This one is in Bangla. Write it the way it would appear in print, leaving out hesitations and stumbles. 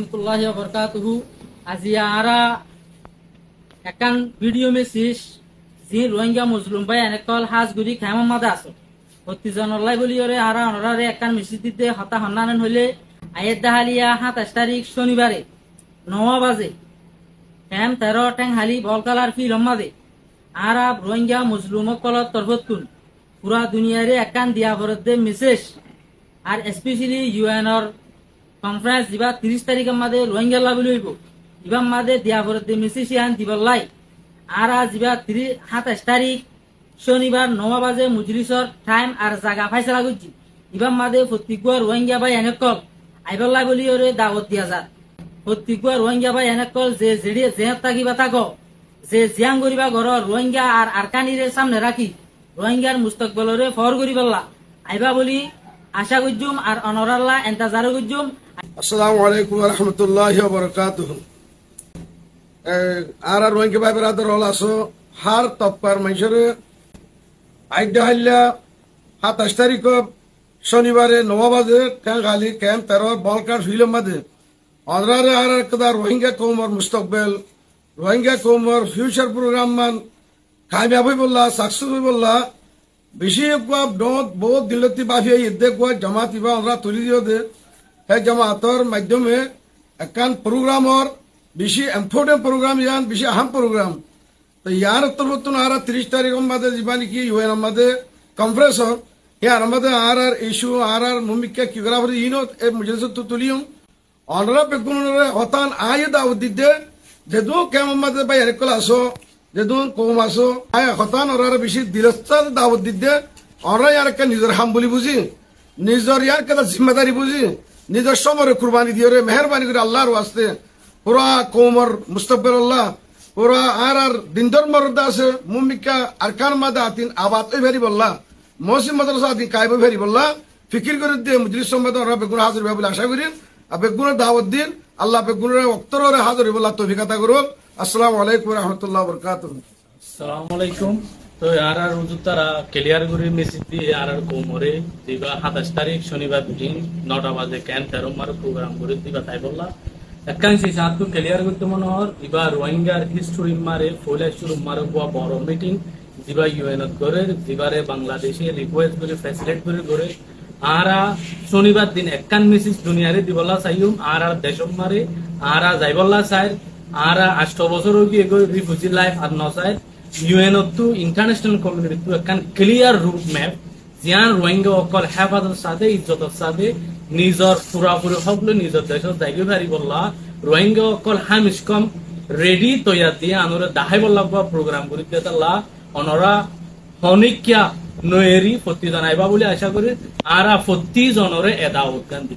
warahmatullahi wabarakatuh. Azia ara ekan video message ji Rohingya Muslim bay anekol hasguri khama madaso ottijanolai boliore ara onarare ekan message dite hata hannanen hইলে ayet dahalia 27 তারিখ শনিবারে 9 বাজে ক্যাম 13 ট্যাং হালি বলকালার ফিল মাদে আরব রোহিঙ্গা মুসলিম কলত তরফতুন পুরা দুনিয়ারে একান দিয়া বরদে মেসেজ আর স্পেশালি ইউএনর কনফারেন্স দিবা 30 তারিখের মাদে রোহিঙ্গা লাভলি হইব ইবাম মাদে দিয়া বরদে মেসেজ আন দিবলাই আর আজিবা 27 তারিখ শনিবার 9 বাজে মজলিসর টাইম আর জায়গা ফাইসলা গজি ইবাম মাদে প্রত্যেকবার রোহিঙ্গা ভাই এনেকল আইবলাই বলি ওরে দাওয়াত দিয়া যা প্রত্যেকবার রোহিঙ্গা ভাই এনেকল যে জেডি যে তাকিবা তাকো যে জিয়াং করিবা ঘর রোহিঙ্গা আর আরকানিরে সামনে রাখি রোহিঙ্গার মুস্তাকবলরে ফর করিবাল্লা আইবা বলি আশা করজুম আর অনরাল্লাহ ইন্তজার করজুম। আসসালামু আলাইকুম ওয়া রাহমাতুল্লাহি ওয়া বারাকাতুহু। আর রোহিঙ্গা ভাই ব্রাদার হল আসো হার তপকার মাইশরে আইডা হাল্লা 27 তারিখ শনিবারে 9 বাজে খালি ক্যাম্প 13 বলকার ফিল্ম মাদে অনরারে আর কদা রোহিঙ্গা কওমর মুস্তাকবিল রোহিঙ্গা কওমর ফিউচার প্রোগ্রাম মান কামিয়াব হইবল্লা সাকসেস হইবল্লা বেশি বহুত দিলতি বাফিয়া ইদ্দে কোয়া জামাত ইবা আমরা তুলি দিও দে হে জামাতর মাধ্যমে একান প্রোগ্রামর বেশি ইম্পর্টেন্ট প্রোগ্রাম ইয়ান বেশি আহম প্রোগ্রাম তো ইয়ার তরফতুন আর 30 তারিখ মাদে জীবানি কি ইউএন মাদে কনফারেন্স ইয়ার মাদে আর ইস্যু আর মুমিকা কি করা হরি ইনো এ মজলিস তো তুলিও অনরা বেগুনরে হতান আয় দাউদ দিদে যেদু কেমন মাদে ভাই এরকল আসো যেদু কম আসো আয় হতান ওরা বেশি দিলস্তার দাউদ দিদে ওরা ইয়ার কে নিজের হাম বলি বুঝি নিজের ইয়ার কে জিম্মেদারি বুঝি নিজের সমরে কুরবানি দিও রে মেহরবানি করে আল্লাহর ওয়াস্তে পুরা কওমর মুস্তাকবিরুল্লাহ পুরা আর দিন ধর্মর আছে মুমিকা আরকান মাদে আতিন আবাদ ওই ভেরি বললা মসজিদ মাদ্রাসা আতিন কাইব ভেরি বললা ফিকির করে দিয়ে মজলিস সম্মেদ ওরা বেগুন হাজির হবে বলে আশা করি আর বেগুনের দাওয়াত দিন আল্লাহ বেগুনের অক্তরে হাজির হইবল্লা তৌফিক আতা করুন। আসসালামু আলাইকুম ওয়া রাহমাতুল্লাহি ওয়া বারাকাতুহু। আসসালামু আলাইকুম। তো আর হুজুর তারা ক্লিয়ার করে মেসেজ দিয়ে আর কোমরে দিবা 27 তারিখ শনিবার দিন 9টা বাজে ক্যাম্প 13 মার প্রোগ্রাম করে দিবা তাই বললা একাংশে সাত কো ক্লিয়ার করতে মনে হর ইবা রোহিঙ্গার হিস্টরি মারে ফলে শুরু মারে বড় মিটিং দিবা ইউএন করে দিবারে বাংলাদেশে রিকোয়েস্ট করে ফ্যাসিলিটেট করে আরা শনিবার দিন একান মেসেজ দুনিয়ারে দিবলা চাইম আর দেশম মারে আর যাইবল্লা চাই আর 8 বছর গিয়ে রিফিউজি লাইফ আর নসাই UN to international community to একান ক্লিয়ার রুট ম্যাপ জিয়ান রোহিঙ্গা অকল হেফাজতের সাথে ইজ্জতের সাথে নিজর পুরাপুরি সকলে নিজের দেশের জায়গা ভারি বললা রোহিঙ্গা অকল হামিস কম রেডি তৈয়ার দিয়ে আনরে দাহাই বললা প্রোগ্রাম করে দিয়ে তাল্লা অনরা হনিকিয়া নয়েরি প্রতি জানাইবা বলে আশা করি আর প্রতি জনরে এদা উৎকান দি